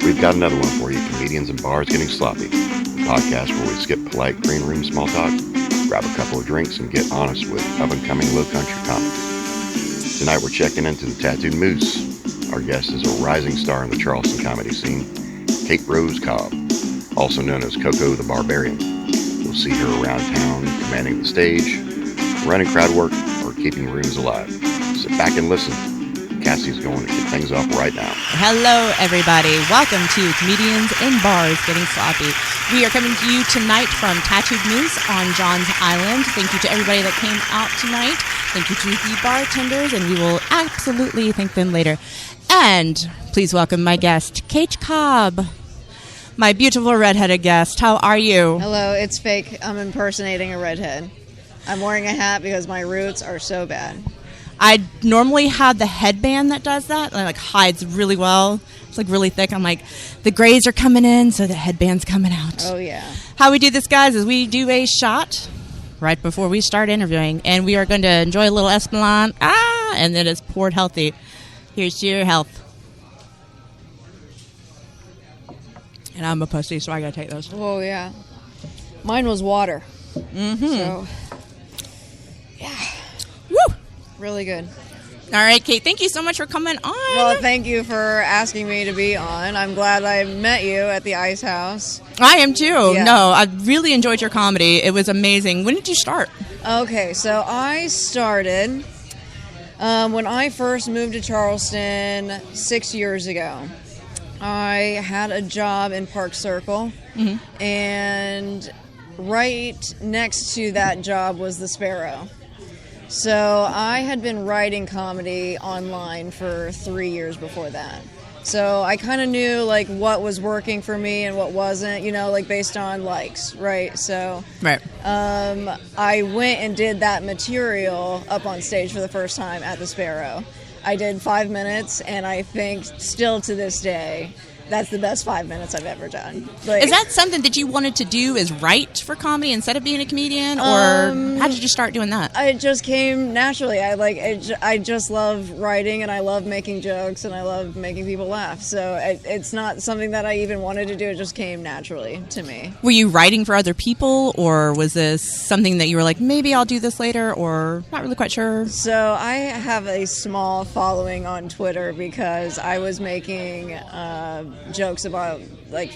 We've got another one for you, Comedians in Bars Getting Sloppy, the podcast where we skip polite green room small talk, grab a couple of drinks, and get honest with up-and-coming low-country comics. Tonight we're checking into the Tatooed Moose. Our guest is a rising star in the Charleston comedy scene, Rose Cobb, also known as Coco the Barbarian. You'll see her around town commanding the stage, running crowd work, or keeping rooms alive. Sit back and listen. Cassie's going to kick things off right now. Hello, everybody. Welcome to Comedians in Bars Getting Sloppy. We are coming to you tonight from Tatooed Moose on John's Island. Thank you to everybody that came out tonight. Thank you to the bartenders, and we will absolutely thank them later. And please welcome my guest, Rose Cobb, my beautiful redheaded guest. How are you? Hello, it's fake. I'm impersonating a redhead. I'm wearing a hat because my roots are so bad. I normally have the headband that does that. And it hides really well. It's really thick. I'm like, the grays are coming in, so the headband's coming out. Oh, yeah. How we do this, guys, is we do a shot right before we start interviewing, and we are going to enjoy a little Esplanade, and then it's poured healthy. Here's to your health. And I'm a pussy, so I got to take those. Oh, yeah. Mine was water. Mm-hmm. So, yeah. Woo! Really good. All right, Kate, thank you so much for coming on. Well, thank you for asking me to be on. I'm glad I met you at the Ice House. I am too. Yeah. No, I really enjoyed your comedy. It was amazing. When did you start? Okay, so I started when I first moved to Charleston 6 years ago. I had a job in Park Circle, and right next to that job was the Sparrow. So I had been writing comedy online for 3 years before that. So I kind of knew what was working for me and what wasn't, based on likes, right? So Right. I went and did that material up on stage for the first time at the Sparrow. I did 5 minutes, and I think still to this day, that's the best 5 minutes I've ever done. Is that something that you wanted to do, is write for comedy instead of being a comedian? Or how did you start doing that? It just came naturally. I just love writing, and I love making jokes, and I love making people laugh. So it's not something that I even wanted to do. It just came naturally to me. Were you writing for other people, or was this something that you were like, maybe I'll do this later, or not really quite sure? So I have a small following on Twitter because I was making jokes about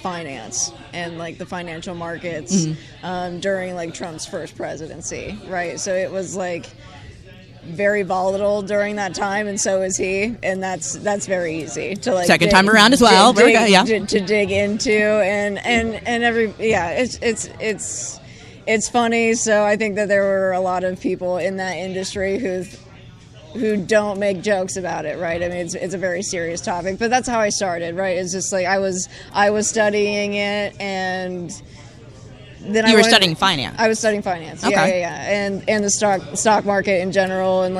finance and the financial markets during Trump's first presidency, right? So it was very volatile during that time, and so is he, and that's very easy to second time around as well. To dig into and every it's funny. So I think that there were a lot of people in that industry who don't make jokes about it, right? I mean, it's a very serious topic, but that's how I started, right? It's just I was studying it, and then you were studying finance. I was studying finance, okay. yeah, and the stock market in general, and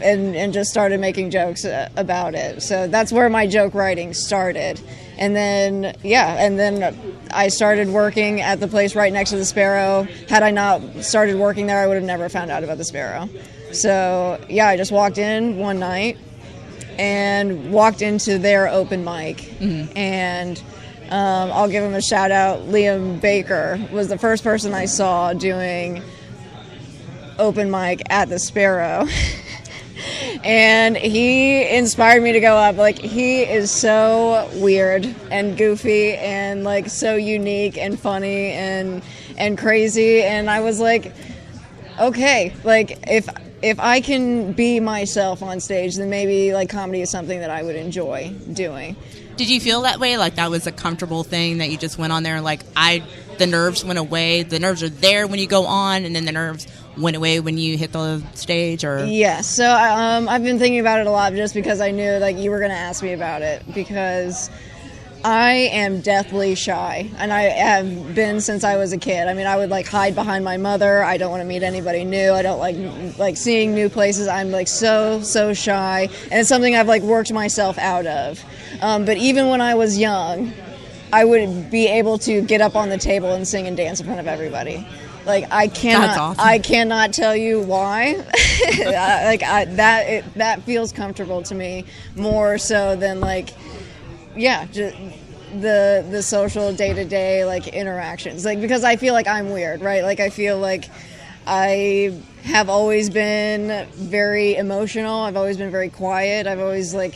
and just started making jokes about it. So that's where my joke writing started, and then I started working at the place right next to the Sparrow. Had I not started working there, I would have never found out about the Sparrow. So, I just walked in one night and walked into their open mic. And I'll give him a shout out. Liam Baker was the first person I saw doing open mic at the Sparrow. And he inspired me to go up. He is so weird and goofy and so unique and funny and crazy. And I was okay, if I can be myself on stage, then maybe comedy is something that I would enjoy doing. Did you feel that way? That was a comfortable thing that you just went on there and the nerves went away? The nerves are there when you go on, and then the nerves went away when you hit the stage? Or Yes. So I've been thinking about it a lot just because I knew you were going to ask me about it, because I am deathly shy, and I have been since I was a kid. I mean, I would hide behind my mother. I don't want to meet anybody new. I don't like seeing new places. I'm so shy, and it's something I've worked myself out of. But even when I was young, I would be able to get up on the table and sing and dance in front of everybody. I cannot. That's awesome. I cannot tell you why. That feels comfortable to me more so than the social day-to-day like interactions, like, because I feel like I'm weird, right? Like I feel like I have always been very emotional. I've always been very quiet. I've always like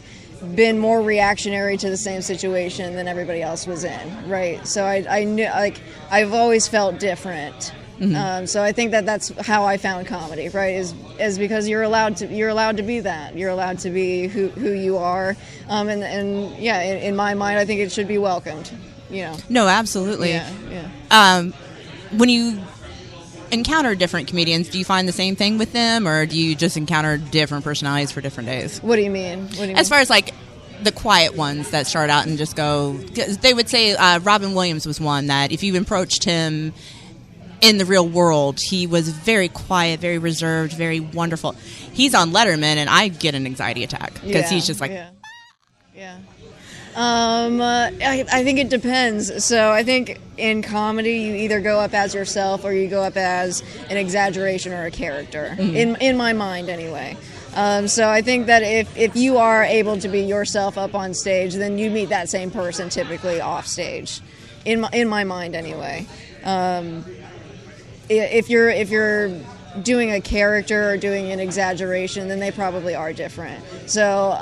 been more reactionary to the same situation than everybody else was in, right? So I knew, like, I've always felt different. So I think that's how I found comedy, right? Is because you're allowed to be that. You're allowed to be who you are, and yeah, in my mind, I think it should be welcomed. You know. No, absolutely. Yeah. When you encounter different comedians, do you find the same thing with them, or do you just encounter different personalities for different days? What do you mean? As far as like the quiet ones that start out and just go, they would say Robin Williams was one that if you approached him in the real world, he was very quiet, very reserved, very wonderful. He's on Letterman, and I get an anxiety attack because he's just like... Yeah. I think it depends. So I think in comedy, you either go up as yourself or you go up as an exaggeration or a character, in my mind anyway. So I think that if you are able to be yourself up on stage, then you meet that same person typically off stage, in my mind anyway. If you're doing a character or doing an exaggeration, then they probably are different. So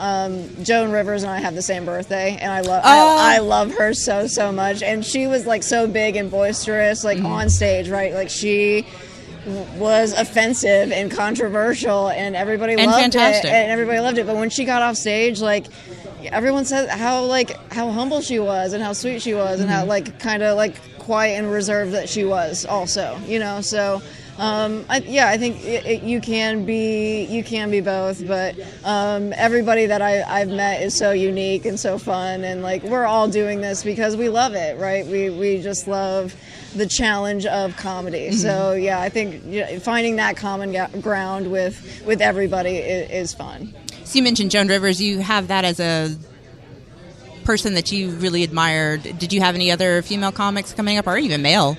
Joan Rivers and I have the same birthday, and I love her so much. And she was like so big and boisterous, like on stage, right? Like she was offensive and controversial, and everybody loved it. And everybody loved it. But when she got off stage, like everyone said how humble she was and how sweet she was, and how like kind of like quiet and reserved that she was also, you know. So I think you can be both, but everybody that I've met is so unique and so fun, and like we're all doing this because we love it, right? We just love the challenge of comedy. So yeah, I think finding that common ground with everybody is fun. So you mentioned Joan Rivers. You have that as a person that you really admired. Did you have any other female comics coming up, or even male?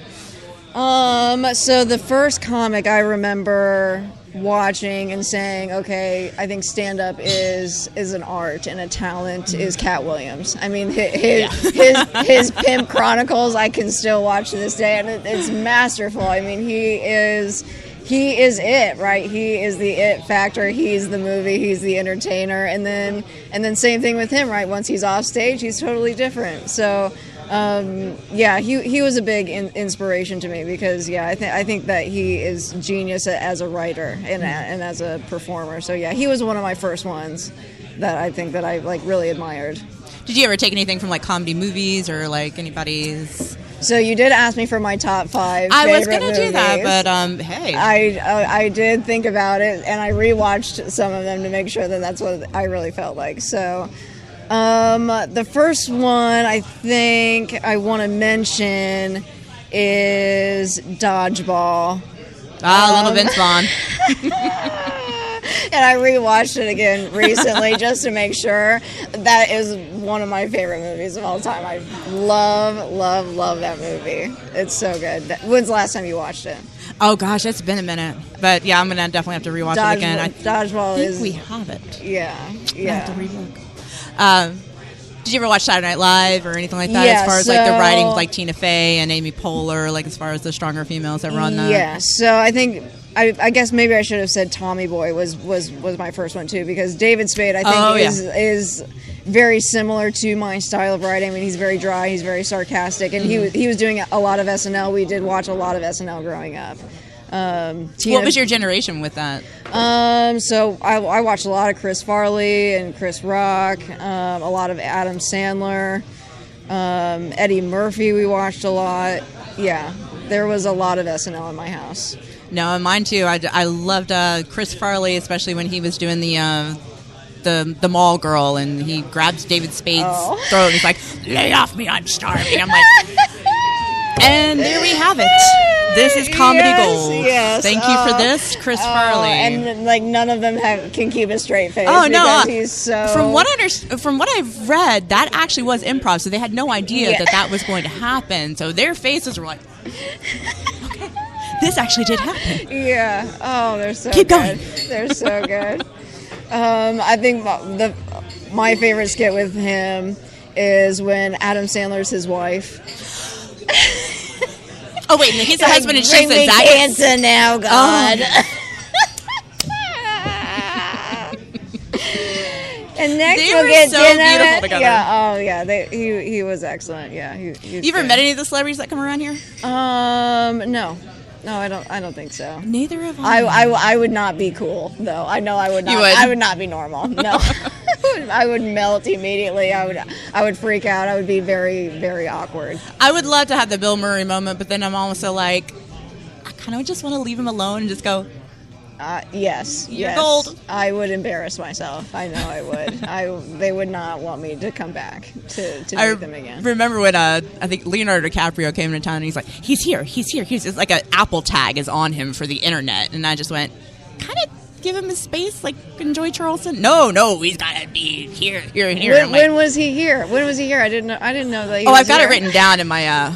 So the first comic I remember watching and saying, okay, I think stand-up is an art and a talent, is Cat Williams. I mean, his Pimp Chronicles I can still watch to this day, and it's masterful. I mean, he is it, right? He is the it factor. He's the movie. He's the entertainer. And then same thing with him, right? Once he's off stage, he's totally different. So, he was a big inspiration to me because, I think that he is genius as a writer and as a performer. So, he was one of my first ones that I think that I like really admired. Did you ever take anything from like comedy movies or like anybody's? So you did ask me for my top 5 I favorite was going to do that, but hey. I did think about it, and I rewatched some of them to make sure that that's what I really felt like. So the first one I think I want to mention is Dodgeball. Little Vince Vaughn. And I rewatched it again recently just to make sure. That is one of my favorite movies of all time. I love that movie. It's so good. When's the last time you watched it? Oh gosh, it's been a minute. But yeah, I'm gonna definitely have to rewatch it again. Dodgeball is. We have it. Yeah. I have to relook. Did you ever watch Saturday Night Live or anything like that? Yeah, as far as like the writing, like Tina Fey and Amy Poehler, like as far as the stronger females that were on that. Yeah. So I think. I guess maybe I should have said Tommy Boy was my first one too, because David Spade I think is very similar to my style of writing. I mean, he's very dry, he's very sarcastic, and he was doing a lot of SNL. We did watch a lot of SNL growing up. What was your generation with that? So I watched a lot of Chris Farley and Chris Rock, a lot of Adam Sandler, Eddie Murphy we watched a lot. Yeah, there was a lot of SNL in my house. No, mine too. I loved Chris Farley, especially when he was doing the mall girl, and he grabs David Spade's throat and he's like, "Lay off me, I'm starving." I'm like, and there we have it. This is comedy gold. Yes. Thank you for this, Chris Farley. And like none of them can keep a straight face. Oh no! He's so... From what I've read, that actually was improv, so they had no idea that was going to happen. So their faces were like, okay. This actually did happen. Yeah. Oh, they're so Keep good. Going. They're so good. I think my favorite skit with him is when Adam Sandler's his wife. Oh wait, he's the husband and she's the cancer now, God. And next they we'll were get so dinner. beautiful together. Yeah, oh yeah, he was excellent. Yeah, he You ever met any of the celebrities that come around here? No, I don't think so. Neither have I. I would not be cool though. I know I would not. You would? I would not be normal. No, I would melt immediately. I would freak out. I would be very, very awkward. I would love to have the Bill Murray moment, but then I'm also like, I kind of just want to leave him alone and just go. Yes. You're gold. I would embarrass myself. I know I would. They would not want me to come back to meet them again. Remember when I think Leonardo DiCaprio came into town and he's like, he's here. It's like an Apple tag is on him for the internet, and I just went, kind of give him his space, like enjoy Charleston. No, he's got to be here. When was he here? I didn't know that. He was I've got here. it written down in my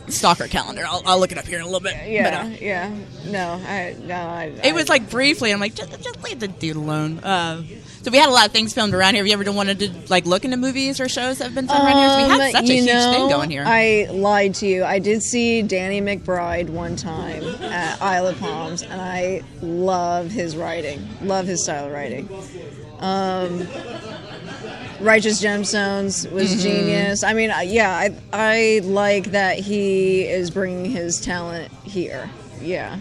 stalker calendar. I'll look it up here in a little bit. Yeah, but, yeah. No, it was like briefly. I'm like, just leave the dude alone. So we had a lot of things filmed around here. Have you ever wanted to like look into movies or shows that have been filmed around here? 'Cause we had such a huge thing going here. I lied to you. I did see Danny McBride one time at Isle of Palms, and I love his writing. Love his style of writing. Righteous Gemstones was genius. I mean, I like that he is bringing his talent here. Yeah,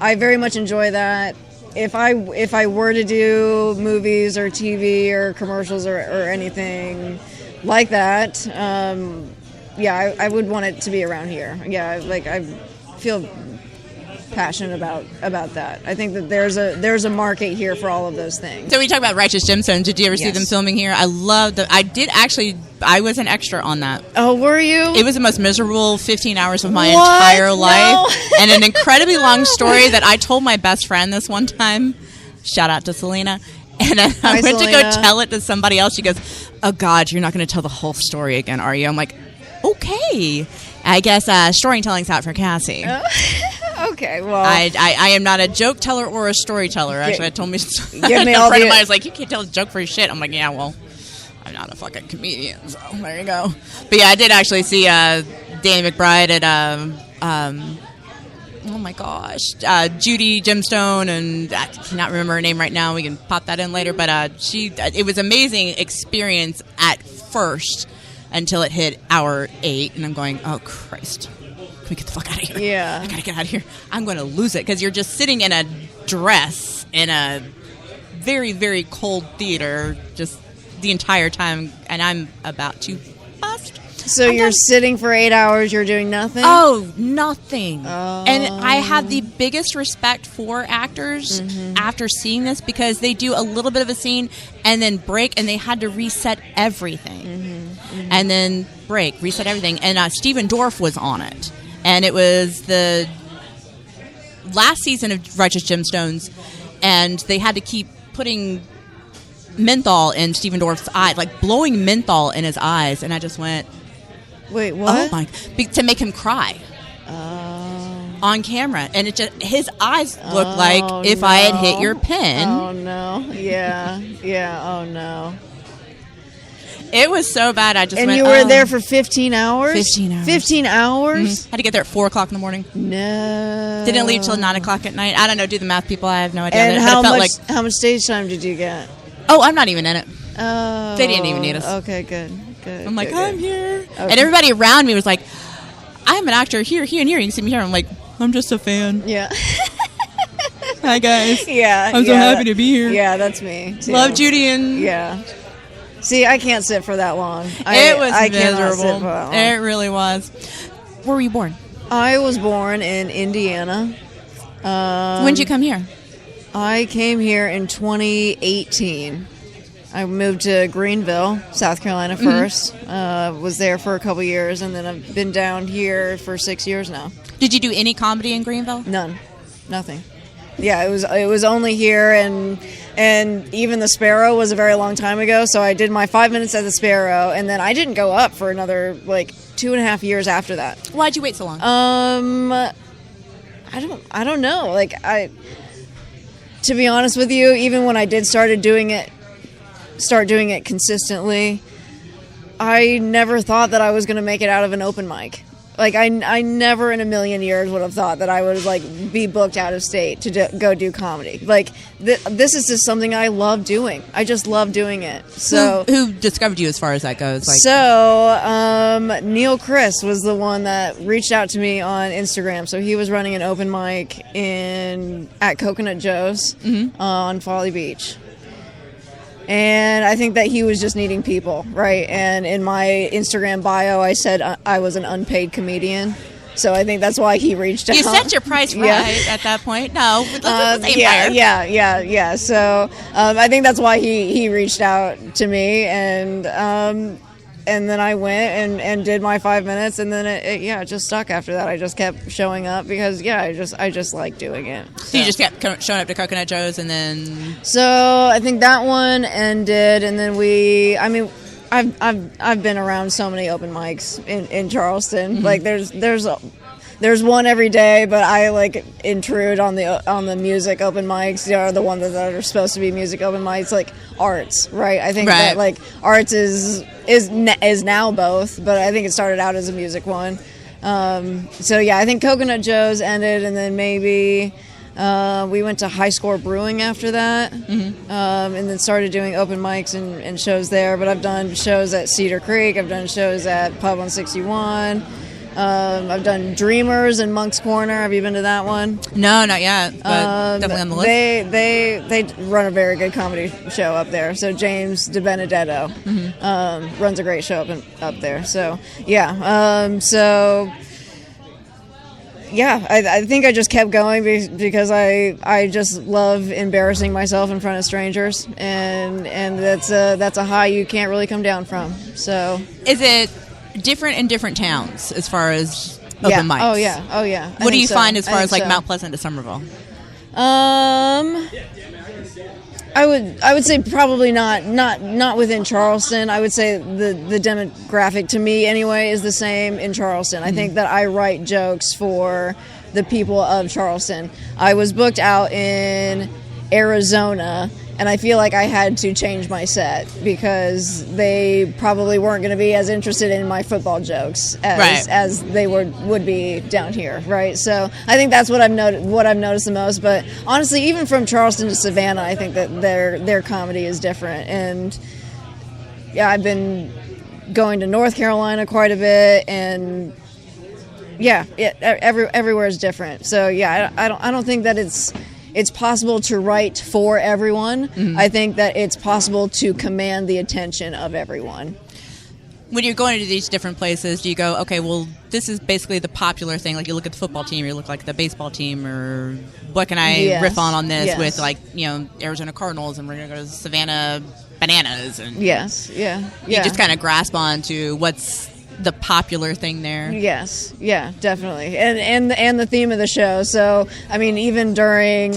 I very much enjoy that. If I were to do movies or TV or commercials or anything like that, I would want it to be around here. Yeah, like I feel passionate about that. I think that there's a market here for all of those things. So we talk about Righteous Gemstones. Did you ever see them filming here? I love I was an extra on that. Oh, were you? It was the most miserable 15 hours of my entire life. And an incredibly long story that I told my best friend this one time. Shout out to Selena. And I went Selena. to go tell it to somebody else. She goes, oh God, you're not going to tell the whole story again, are you? I'm like, okay. I guess storytelling's out for Cassie. Okay, well, I am not a joke teller or a storyteller. Actually, I told me give me all a friend of the. mine was like, you can't tell a joke for shit. I'm like, yeah, well, I'm not a fucking comedian, so there you go. But yeah, I did actually see Danny McBride at oh my gosh, Judy Gemstone, and I cannot remember her name right now. We can pop that in later. But it was an amazing experience at first until it hit hour 8, and I'm going, oh Christ. Can we get the fuck out of here? Yeah. I gotta get out of here. I'm going to lose it because you're just sitting in a dress in a very, very cold theater just the entire time, and I'm about to bust. So you're sitting for 8 hours, you're doing nothing? Oh, nothing. Oh. And I have the biggest respect for actors after seeing this because they do a little bit of a scene and then break, and they had to reset everything. And then break, reset everything. And Stephen Dorff was on it. And it was the last season of Righteous Gemstones, and they had to keep putting menthol in Stephen Dorff's eye, like blowing menthol in his eyes. And I just went, wait, what? oh my, to make him cry on camera. And it just, his eyes looked like if I had hit your pen. Oh, no. Yeah. Oh, no. It was so bad. I just and went, you were there for 15 hours? 15 hours. 15 hours? Had to get there at 4 o'clock in the morning. No. Didn't leave till 9 o'clock at night. I don't know. Do the math, people. I have no idea. And but how much stage time did you get? Oh, I'm not even in it. Oh. They didn't even need us. Okay, good. I'm like, good. I'm here. Okay. And everybody around me was like, I'm an actor here, here, and here. You can see me here. I'm like, I'm just a fan. Yeah. Hi, guys. Yeah. I'm so happy to be here. Yeah, that's me, too. Love Judy and... Yeah. See, I can't sit for that long. It was I cannot miserable. sit for that long. It really was. Where were you born? I was born in Indiana. When did you come here? I came here in 2018. I moved to Greenville, South Carolina first. Was there for a couple years, and then I've been down here for 6 years now. Did you do any comedy in Greenville? None. Nothing. Yeah, it was only here, and even the Sparrow was a very long time ago. So I did my 5 minutes at the Sparrow, and then I didn't go up for another 2.5 years after that. Why'd you wait so long? I don't know. To be honest with you, even when I did start doing it consistently, I never thought that I was going to make it out of an open mic. Like, I never in a million years would have thought that I would, like, be booked out of state to go do comedy. Like, this is just something I love doing. I just love doing it. So Who discovered you as far as that goes? Like, so, Neil Chris was the one that reached out to me on Instagram. So he was running an open mic at Coconut Joe's on Folly Beach. And I think that he was just needing people, right? And in my Instagram bio, I said I was an unpaid comedian. So I think that's why he reached out. You set your price right at that point. No, yeah. So I think that's why he reached out to me, and then I went and did my 5 minutes, and then it just stuck after that. I just kept showing up because I just like doing it. So you just kept showing up to Coconut Joe's, and then. So I think that one ended, and then I've been around so many open mics in Charleston. Mm-hmm. Like there's one every day, but I like intrude on the music open mics. The ones that are supposed to be music open mics, like arts, right? I think that like arts is now both, but I think it started out as a music one. So yeah, I think Coconut Joe's ended, and then maybe we went to High Score Brewing after that, and then started doing open mics and shows there. But I've done shows at Cedar Creek. I've done shows at Pub 161. I've done Dreamers in Monk's Corner. Have you been to that one? No, not yet, but definitely on the list. They run a very good comedy show up there. So James DiBenedetto runs a great show up there. So yeah, I think I just kept going because I just love embarrassing myself in front of strangers, and that's a high you can't really come down from. So is it different in different towns as far as open mics? Oh yeah. What do you find as far as like Mount Pleasant to Somerville? I would say probably not within Charleston. I would say the demographic to me anyway is the same in Charleston. I think that I write jokes for the people of Charleston. I was booked out in Arizona, and I feel like I had to change my set because they probably weren't going to be as interested in my football jokes as they would be down here, right? So I think that's what I've noticed the most. But honestly, even from Charleston to Savannah, I think that their comedy is different. And yeah, I've been going to North Carolina quite a bit, and everywhere is different. So yeah, I don't think that it's possible to write for everyone. I think that it's possible to command the attention of everyone. When you're going to these different places, do you go, okay, well, this is basically the popular thing. Like you look at the football team, or you look like the baseball team, or what can I riff on this with, like, Arizona Cardinals, and we're going to go to Savannah Bananas. And You just kind of grasp on to what's the popular thing there. Yes, yeah, definitely, and the theme of the show. So I mean, even during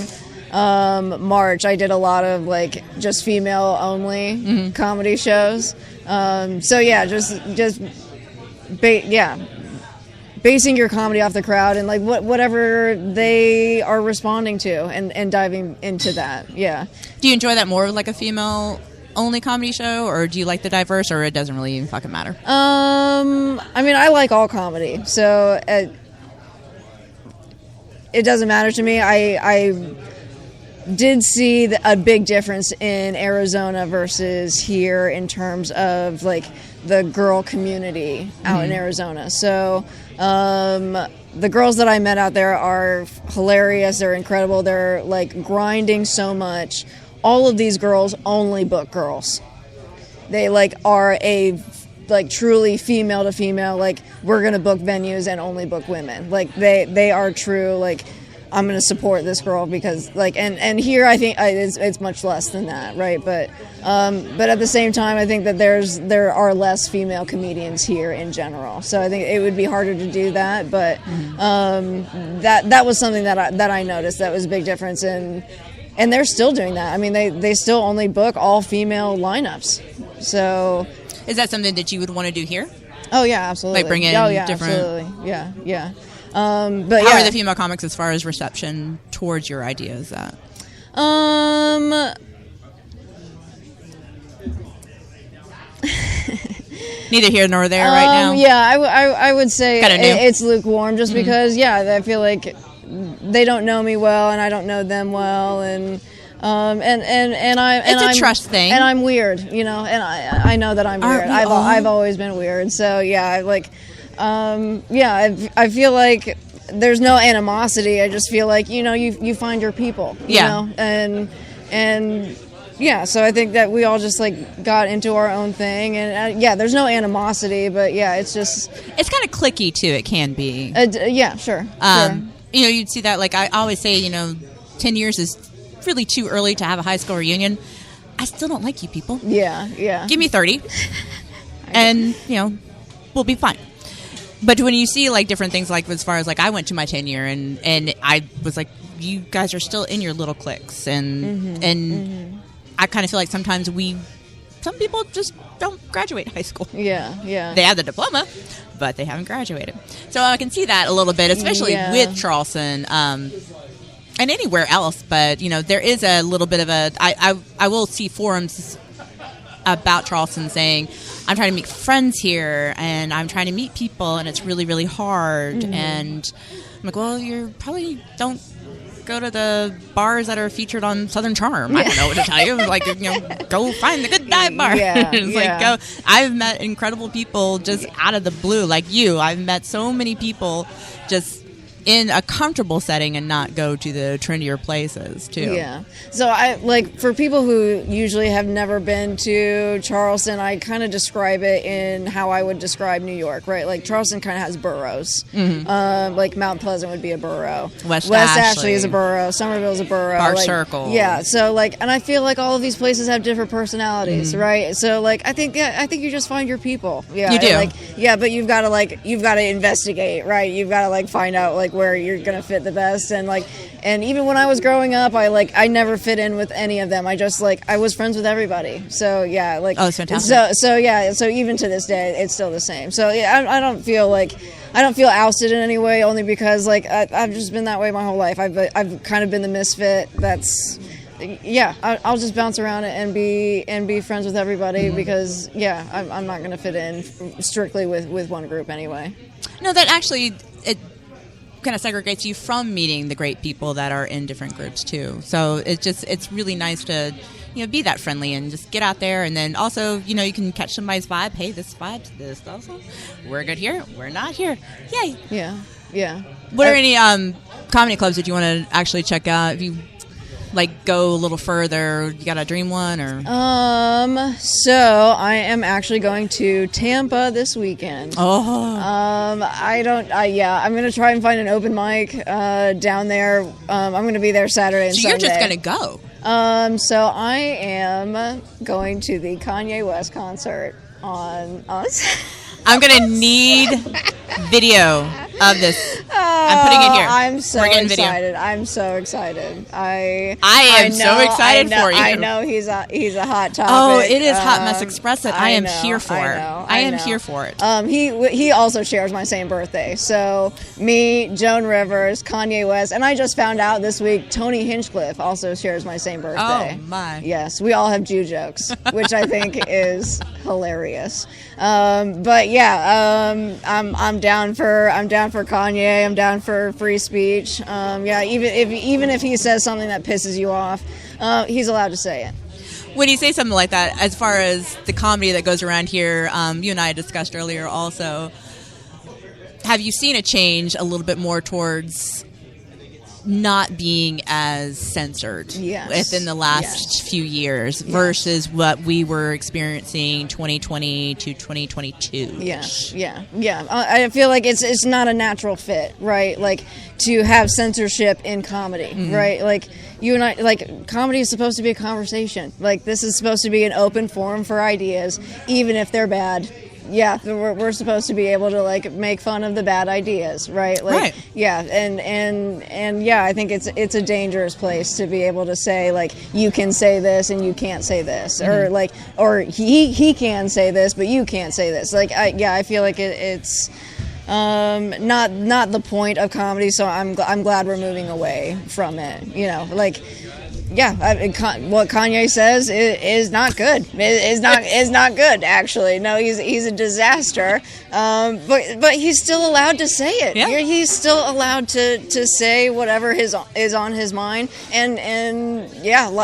March, I did a lot of like just female only comedy shows. So yeah, basing your comedy off the crowd and like whatever they are responding to, and diving into that. Yeah. Do you enjoy that more like a female only comedy show, or do you like the diverse, or it doesn't really even fucking matter? I mean, I like all comedy, so it doesn't matter to me. I did see a big difference in Arizona versus here in terms of like the girl community out in Arizona. So the girls that I met out there are hilarious. They're incredible. They're like grinding so much. All of these girls only book girls. They like are truly female to female. Like, we're gonna book venues and only book women. Like they are true. Like, I'm gonna support this girl because like and here I think it's much less than that, right? But at the same time, I think that there are less female comedians here in general. So I think it would be harder to do that. But that was something that I noticed that was a big difference in. And they're still doing that. I mean, they still only book all female lineups. So, is that something that you would want to do here? Oh yeah, absolutely. Like bring in different. Absolutely. Yeah. But how are the female comics as far as reception towards your ideas? Neither here nor there right now. Yeah, I would say it's lukewarm, just because I feel like they don't know me well, and I don't know them well, and it's a trust thing, and I'm weird, and I know that I'm weird. I've always been weird, so I feel like there's no animosity. I just feel like you find your people, you know, and so I think that we all just got into our own thing, and there's no animosity, but it's kind of cliquey too. It can be, sure. You'd see that. I always say, 10 years is really too early to have a high school reunion. I still don't like you people. Yeah. Give me 30, and we'll be fine. But when you see different things, as far as I went to my 10 year, and I was like, you guys are still in your little cliques, and I kind of feel like sometimes some people just don't graduate high school. Yeah. They have the diploma, but they haven't graduated. So I can see that a little bit, especially with Charleston, and anywhere else. But there is a little bit of I will see forums about Charleston saying, I'm trying to make friends here, and I'm trying to meet people, and it's really, really hard. And I'm like, well, you probably don't go to the bars that are featured on Southern Charm. I don't know what to tell you. Go find the good dive bar. Go. I've met incredible people just out of the blue, like you. I've met so many people just in a comfortable setting and not go to the trendier places too. Yeah. So for people who usually have never been to Charleston, I kind of describe it in how I would describe New York, right? Charleston kind of has boroughs. Mount Pleasant would be a borough. West Ashley is a borough. Somerville is a borough. Park Circle. Yeah. So and I feel like all of these places have different personalities, right? So I think you just find your people. Yeah. You do. But you've got to investigate, right? You've got to find out where you're gonna fit the best, and even when I was growing up, I never fit in with any of them. I just I was friends with everybody. So oh, that's fantastic. So even to this day, it's still the same. So I don't feel ousted in any way, only because I've just been that way my whole life. I've kind of been the misfit. I'll just bounce around it and be friends with everybody because I'm not going to fit in strictly with one group anyway. No, that actually it kind of segregates you from meeting the great people that are in different groups too. So it's really nice to be that friendly and just get out there, and then also you can catch somebody's vibe. Hey, this vibe, this also. We're good here. We're not here. Yay. Yeah. What are any comedy clubs that you want to actually check out? If you go a little further, you got a dream one or? So I am actually going to Tampa this weekend. Oh. I'm going to try and find an open mic down there. I'm going to be there Saturday and Sunday. So you're just going to go? So I am going to the Kanye West concert on I'm going to need video of this. I'm putting it here. I'm so excited. Video. I'm so excited. I am so excited for you. I know he's a hot topic. Oh, it is Hot Mess Express it. I am here for it. I am here for it. He also shares my same birthday. So me, Joan Rivers, Kanye West, and I just found out this week Tony Hinchcliffe also shares my same birthday. Oh my. Yes, we all have Jew jokes, which I think is hilarious. But I'm down for Kanye. I'm down for free speech. Even if he says something that pisses you off, he's allowed to say it. When you say something like that, as far as the comedy that goes around here, you and I discussed earlier also, have you seen a change a little bit more towards not being as censored within the last few years versus what we were experiencing 2020 to 2022? Yeah. I feel like it's not a natural fit, right? To have censorship in comedy, right? You and I, comedy is supposed to be a conversation. This is supposed to be an open forum for ideas, even if they're bad. Yeah, we're supposed to be able to make fun of the bad ideas, right? Right. Yeah, and I think it's a dangerous place to be able to say you can say this and you can't say this, or he can say this but you can't say this. I feel like it's not the point of comedy. So I'm glad we're moving away from it. what Kanye says is not good. Is not good. Actually, no, he's a disaster. But he's still allowed to say it. Yeah. He's still allowed to say whatever is on his mind. And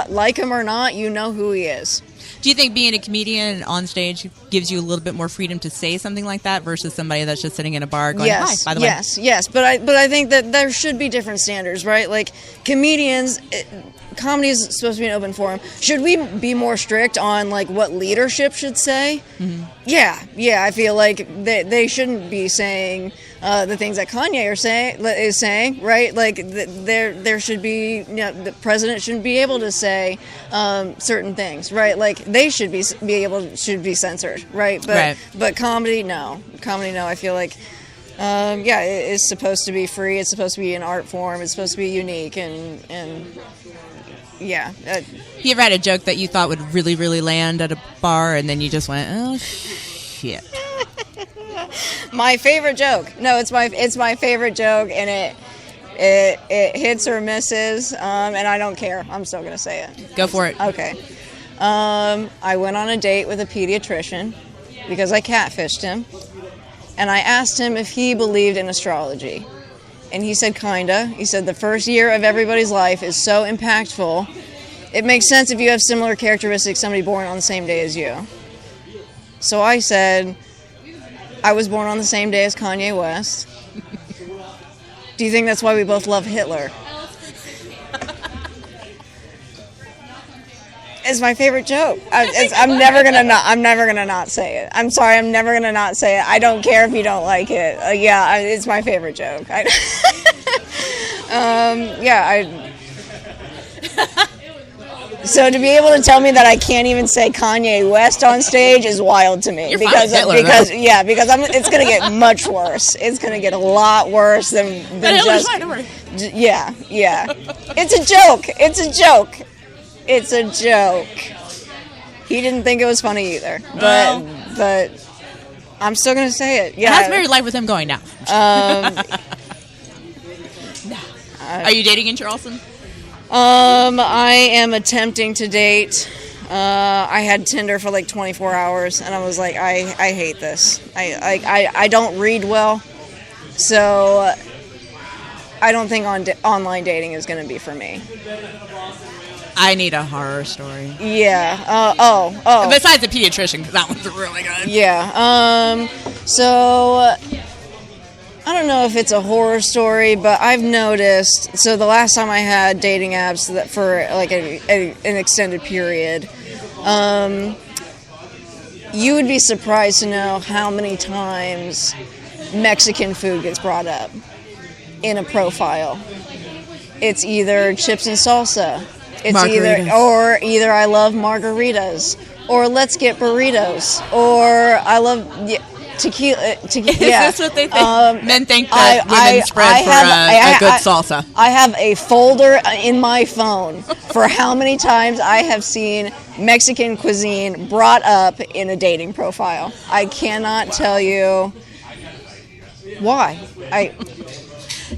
like him or not, you know who he is. Do you think being a comedian on stage gives you a little bit more freedom to say something like that versus somebody that's just sitting in a bar going, yes, hi, by the way? Yes. But I think that there should be different standards, right? Like comedians, comedy is supposed to be an open forum. Should we be more strict on like what leadership should say? Mm-hmm. Yeah. I feel like they shouldn't be saying the things that Kanye is saying, right? Like there should be, the president shouldn't be able to say certain things, right? Like they should be censored, right? But comedy, no. I feel like it's supposed to be free. It's supposed to be an art form. It's supposed to be unique and. Yeah. You ever had a joke that you thought would really, really land at a bar, and then you just went, "Oh shit"? My favorite joke. No, it's my favorite joke, and it hits or misses, and I don't care. I'm still gonna say it. Go for it. Okay. I went on a date with a pediatrician because I catfished him, and I asked him if he believed in astrology. And he said, kinda. He said, the first year of everybody's life is so impactful. It makes sense if you have similar characteristics, somebody born on the same day as you. So I said, I was born on the same day as Kanye West. Do you think that's why we both love Hitler? It's my favorite joke. I'm never gonna not say it. I'm sorry, I'm never gonna not say it. I don't care if you don't like it. It's my favorite joke. So to be able to tell me that I can't even say Kanye West on stage is wild to me. You're because fine with Hitler, because it's gonna get much worse. It's gonna get a lot worse than just. Yeah. It's a joke. It's a joke. He didn't think it was funny either, but I'm still gonna say it. Yeah. How's married life with him going now? Are you dating in Charleston? I am attempting to date. I had Tinder for like 24 hours, and I was like, I hate this. I don't read well, so I don't think online dating is going to be for me. I need a horror story. Yeah. Besides the pediatrician, because that one's really good. Yeah. So I don't know if it's a horror story, but I've noticed. So the last time I had dating apps that for like an extended period, you would be surprised to know how many times Mexican food gets brought up in a profile. It's either chips and salsa. It's either I love margaritas, or let's get burritos, or I love tequila. Is this what they think? Men think that women spread for a good salsa. I have a folder in my phone for how many times I have seen Mexican cuisine brought up in a dating profile. I cannot tell you why.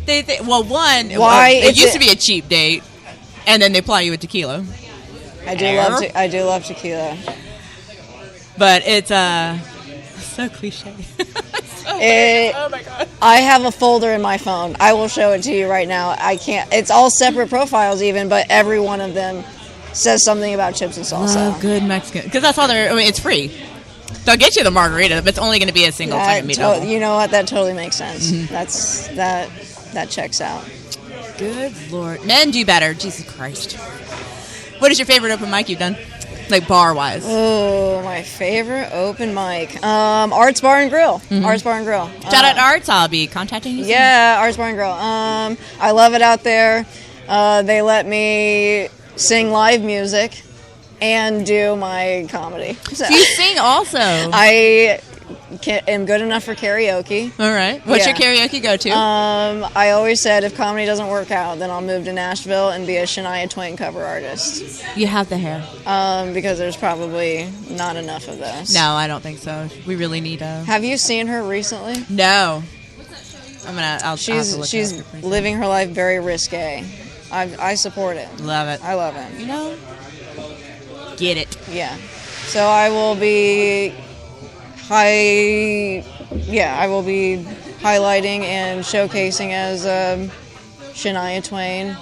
It used to be a cheap date. And then they apply you with tequila. I do love tequila. But it's so cliche. Oh my god. I have a folder in my phone. I will show it to you right now. I can't. It's all separate profiles even, but every one of them says something about chips and salsa. Oh, good Mexican. Because that's all it's free. They'll get you the margarita, but it's only going to be a single second meatball. You know what? That totally makes sense. Mm-hmm. That checks out. Good Lord. Men do better. Jesus Christ. What is your favorite open mic you've done? Like bar-wise. Oh, my favorite open mic. Arts Bar and Grill. Mm-hmm. Arts Bar and Grill. Shout out to Arts. I'll be contacting you soon. Yeah, Arts Bar and Grill. I love it out there. They let me sing live music and do my comedy. So you sing also. I am good enough for karaoke. All right. What's your karaoke go-to? I always said if comedy doesn't work out, then I'll move to Nashville and be a Shania Twain cover artist. You have the hair. Because there's probably not enough of those. No, I don't think so. We really need a... Have you seen her recently? No. She's living her life very risque. I support it. Love it. I love it. You know, get it. Yeah. So I will be highlighting and showcasing as Shania Twain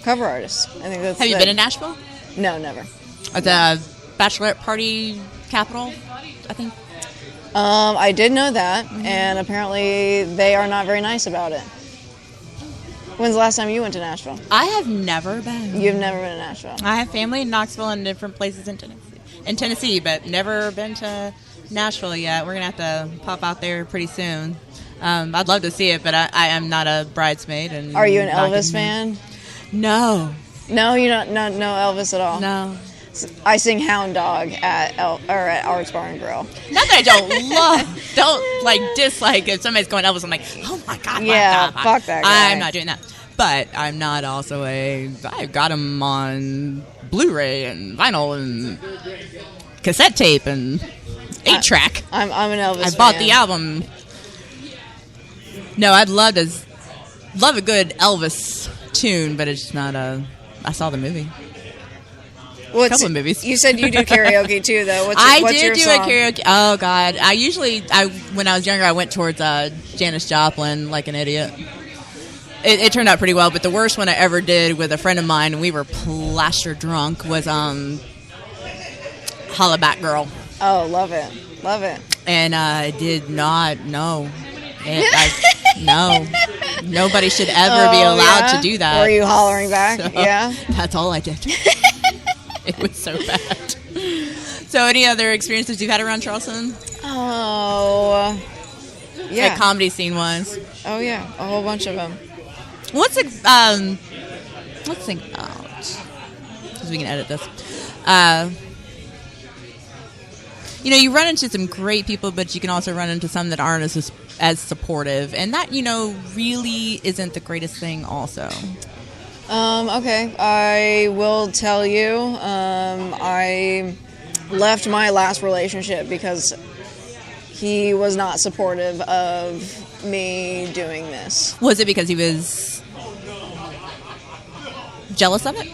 cover artist. I think that's. Have you been in Nashville? No, never. At the bachelorette party capital, I think. I did know that, and apparently they are not very nice about it. When's the last time you went to Nashville? I have never been. You've never been to Nashville. I have family in Knoxville and different places in Tennessee, but never been to Nashville yet. We're going to have to pop out there pretty soon. I'd love to see it, but I am not a bridesmaid. And are you an Elvis fan? No. No, you don't know Elvis at all? No. I sing Hound Dog at Art's Bar and Grill. Not that I don't dislike if somebody's going Elvis. I'm like, oh my God. Yeah, fuck that guy. I'm not doing that. But I'm not also I've got him on Blu-ray and vinyl and cassette tape and 8-track. I'm an Elvis fan. I bought the album. No, I'd love a good Elvis tune, but it's not I saw the movie. A couple of movies. You said you do karaoke too, though. What's I your do song? a karaoke. Oh God, when I was younger, I went towards Janis Joplin like an idiot. It turned out pretty well, but the worst one I ever did with a friend of mine, and we were plaster drunk, was Holla Back Girl. Oh, love it. And I did not know. No. Nobody should ever be allowed to do that. Were you hollering back? So, yeah. That's all I did. It was so bad. So any other experiences you've had around Charleston? Oh, yeah. Like comedy scene-wise? Oh, yeah. A whole bunch of them. Let's think about, because we can edit this. You run into some great people, but you can also run into some that aren't as supportive, and that really isn't the greatest thing. Also, okay, I will tell you. I left my last relationship because he was not supportive of me doing this. Was it because he was jealous of it?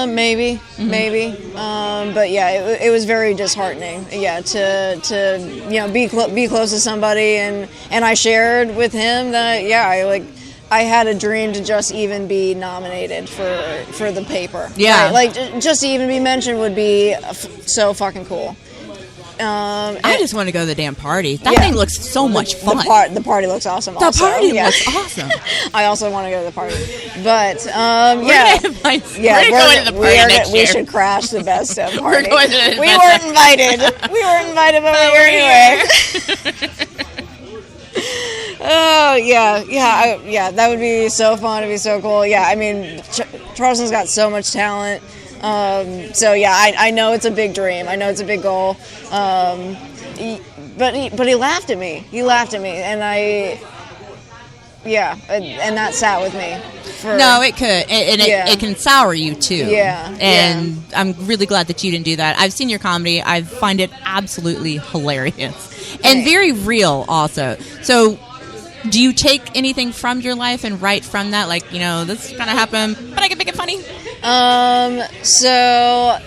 Maybe. But yeah, it was very disheartening. Yeah, to be close to somebody, and I shared with him that I had a dream to just even be nominated for the paper. Yeah, like just to even be mentioned would be so fucking cool. I just want to go to the damn party. That thing looks so much fun. The party looks awesome. The party looks awesome. I also want to go to the party, but we're going to the party next year. We should crash the best of party. We're going to the we weren't invited. We weren't invited, but we were anyway. Oh yeah. That would be so fun. It'd be so cool. Yeah, I mean, Charleston's got so much talent. So yeah, I know it's a big dream. I know it's a big goal. But he laughed at me. And and that sat with me. No, it could, and it can sour you too. Yeah, and I'm really glad that you didn't do that. I've seen your comedy. I find it absolutely hilarious and very real, also. So, do you take anything from your life and write from that? Like, this kind of happened, but I can make it funny. So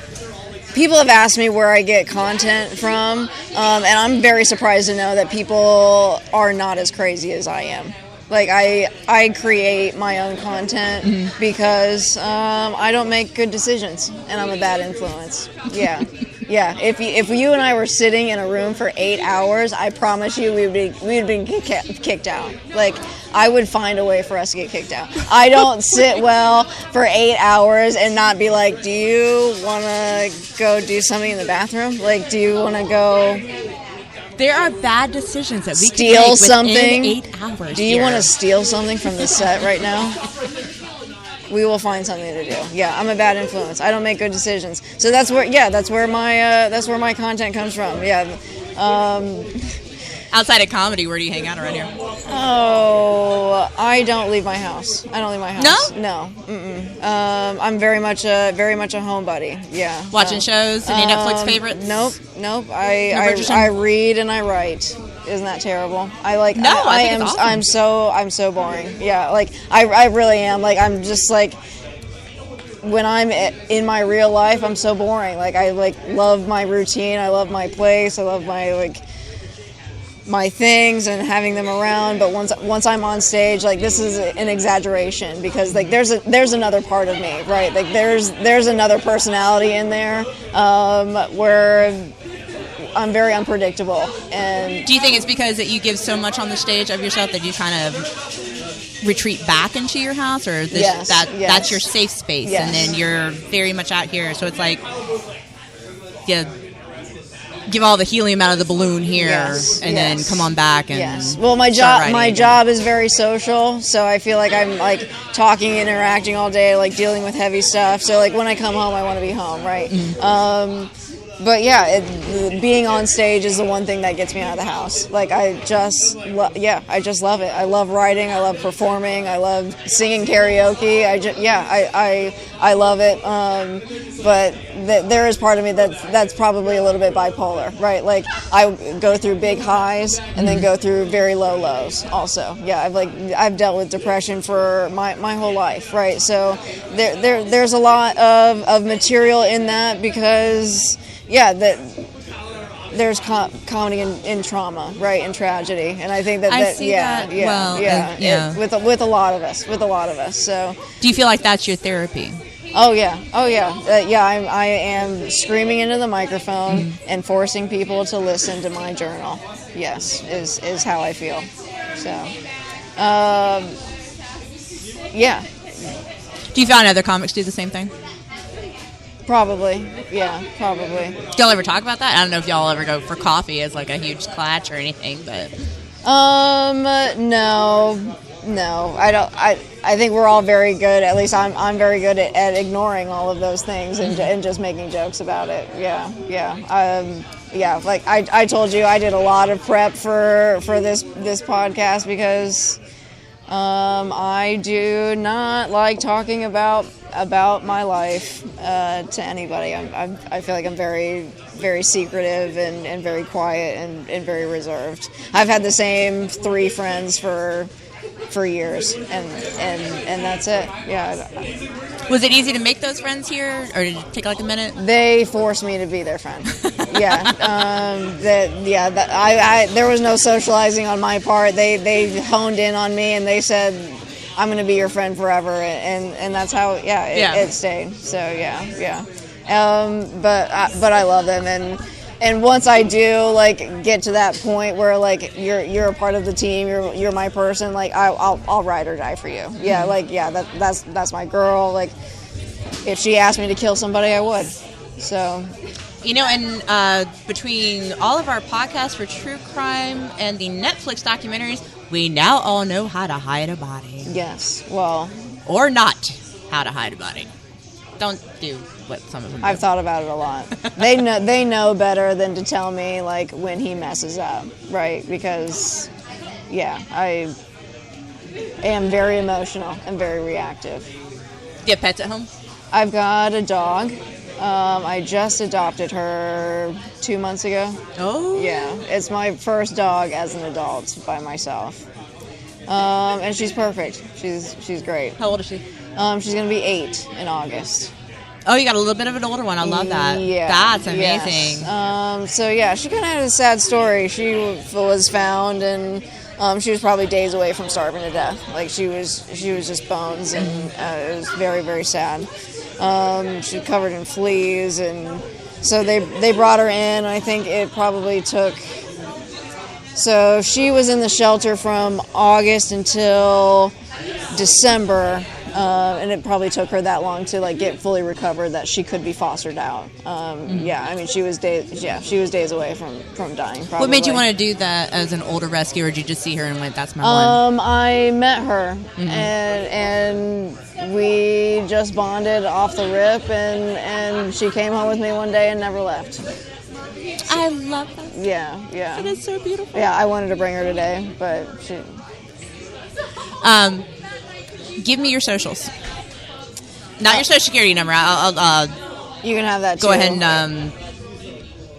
people have asked me where I get content from, and I'm very surprised to know that people are not as crazy as I am. Like, I create my own content because I don't make good decisions, and I'm a bad influence. Yeah. Yeah, if you and I were sitting in a room for 8 hours, I promise you we'd be kicked out. Like, I would find a way for us to get kicked out. I don't sit well for 8 hours and not be like, do you want to go do something in the bathroom? Like, do you want to go... There are bad decisions that we steal can make something. within 8 hours. Do you want to steal something from the set right now? We will find something to do. Yeah, I'm a bad influence. I don't make good decisions. So that's where my content comes from. Yeah. Outside of comedy, where do you hang out around here? Oh, I don't leave my house. No? No. I'm very much a homebody. Yeah. Watching shows? Any Netflix favorites? Nope. I read and I write. Isn't that terrible? I think it's awesome. I'm so boring. Yeah, like I really am. Like I'm just like, when I'm in my real life, I'm so boring. Like I love my routine. I love my place. I love my things and having them around. But once I'm on stage, like this is an exaggeration, because like there's another part of me, right? Like there's another personality in there where I'm very unpredictable. And do you think it's because that you give so much on the stage of yourself that you kind of retreat back into your house, or that's your safe space, and then you're very much out here, so it's like give all the helium out of the balloon here, and then come on back and well, my job is very social, so I feel like I'm like talking, interacting all day, like dealing with heavy stuff. So like when I come home, I want to be home, right? But yeah, being on stage is the one thing that gets me out of the house. Like I just love it. I love writing. I love performing. I love singing karaoke. I love it. But there is part of me that's probably a little bit bipolar, right? Like I go through big highs and then go through very low lows. Also, I've dealt with depression for my whole life, right? So there's a lot of material in that, because there's comedy in trauma, right, and tragedy, and I think with a lot of us. So, do you feel like that's your therapy? Oh yeah. I am screaming into the microphone and forcing people to listen to my journal. Yes, is how I feel. So, yeah. Do you find other comics do the same thing? Probably. Yeah, probably. Do y'all ever talk about that? I don't know if y'all ever go for coffee as like a huge clutch or anything, but no, I don't. I think we're all very good. At least I'm very good at ignoring all of those things and just making jokes about it. Yeah. Like I told you, I did a lot of prep for this podcast, because I do not like talking about my life to anybody. I feel like I'm very, very secretive and very quiet and very reserved. I've had the same 3 friends for years, and that's it. Yeah. Was it easy to make those friends here, or did it take like a minute? They forced me to be their friend. There was no socializing on my part. They honed in on me and they said, I'm going to be your friend forever, and that's how it stayed. So but I love them, and once I do like get to that point where like you're a part of the team, you're my person, like I'll ride or die for you. That's my girl. Like if she asked me to kill somebody, I would. So. And between all of our podcasts for true crime and the Netflix documentaries, we now all know how to hide a body. Yes, well. Or not how to hide a body. Don't do what some of them do. I've thought about it a lot. They know better than to tell me, like, when he messes up, right? Because, I am very emotional and very reactive. Do you have pets at home? I've got a dog. I just adopted her 2 months ago. Oh. Yeah, it's my first dog as an adult by myself. And she's perfect. She's great. How old is she? She's going to be 8 in August. Oh, you got a little bit of an older one. I love that. Yeah. That's amazing. Yes. She kind of had a sad story. She was found, and she was probably days away from starving to death. Like, she was just bones, and it was very, very sad. She was covered in fleas, and so they brought her in. I think it probably took... So she was in the shelter from August until December, and it probably took her that long to like get fully recovered that she could be fostered out. I mean, she was days away from dying. Probably. What made you want to do that as an older rescue, or did you just see her and went, "That's my one"? I met her, and we just bonded off the rip, and she came home with me one day and never left. I love that. Yeah. It is so beautiful. Yeah, I wanted to bring her today, but she... Give me your socials. Not your social security number. I'll you can have that too. Go ahead and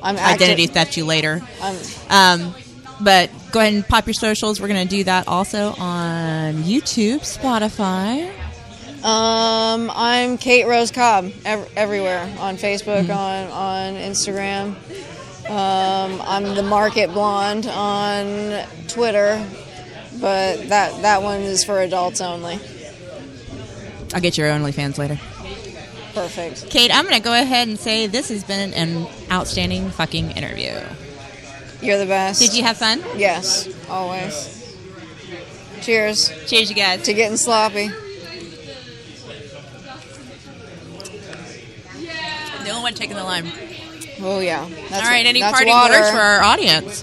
identity theft you later. But Go ahead and pop your socials. We're going to do that also on YouTube, Spotify. I'm Kate Rose Cobb everywhere on Facebook, on Instagram. I'm the Market Blonde on Twitter, but that one is for adults only. I'll get your OnlyFans later. Perfect. Kate, I'm going to go ahead and say this has been an outstanding fucking interview. You're the best. Did you have fun? Yes, always. Cheers. Cheers, you guys. To getting sloppy. The only one taking the lime. Oh, yeah. All right, any that's parting water. words for our audience?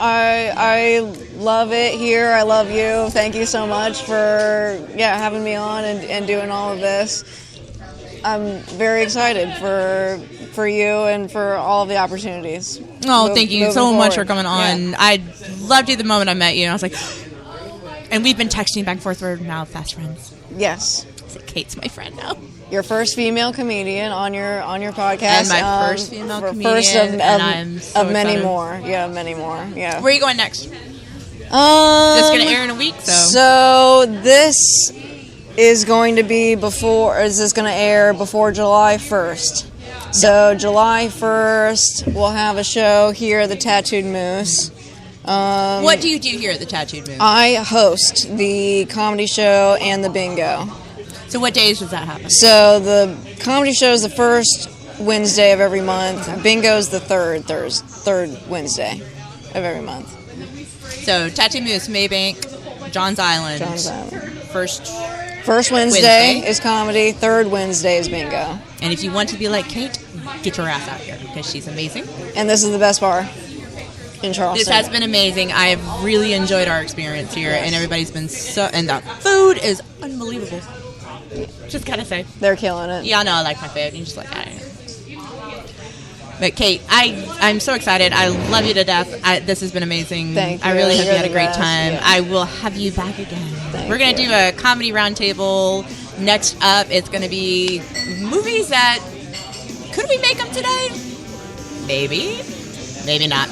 I love it here. I love you. Thank you so much for having me on and doing all of this. I'm very excited for you and for all of the opportunities. Oh, thank you so much for coming on. Yeah. I loved you the moment I met you. And I was like, and we've been texting back and forth. We're now fast friends. Yes. So Kate's my friend now. Your first female comedian on your podcast. And my first female comedian. First and I'm so of many excited. more. Yeah, many more. Yeah. Where are you going next? It's going to air in a week, So this is going to be air before July 1st. So July 1st, we'll have a show here at the Tatooed Moose. What do you do here at the Tatooed Moose? I host the comedy show and the bingo. So what days does that happen? So the comedy show is the first Wednesday of every month. Bingo is the third Wednesday of every month. So Tatooed Moose, Maybank, Johns Island. First Wednesday is comedy. Third Wednesday is bingo. And if you want to be like Kate, get your ass out here because she's amazing. And this is the best bar in Charleston. This has been amazing. I have really enjoyed our experience here, and everybody's been and the food is unbelievable. Just gotta say, they're killing it. Yeah, I know I like my food. You just like I. But Kate, I'm so excited. I love you to death. This has been amazing. Thank you. I really hope you had a great best. time. Yeah. I will have you back again. Thank We're going to you. do a comedy roundtable. Next up, it's going to be movies that... Could we make them today? Maybe. Maybe not.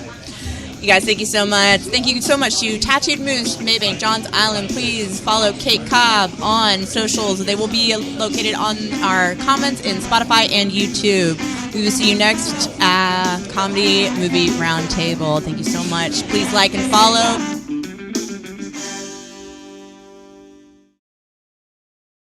You guys, thank you so much. Thank you so much to Tatooed Moose, Maybank, Johns Island. Please follow Kate Cobb on socials. They will be located on our comments in Spotify and YouTube. We will see you next Comedy Movie Roundtable. Thank you so much. Please like and follow.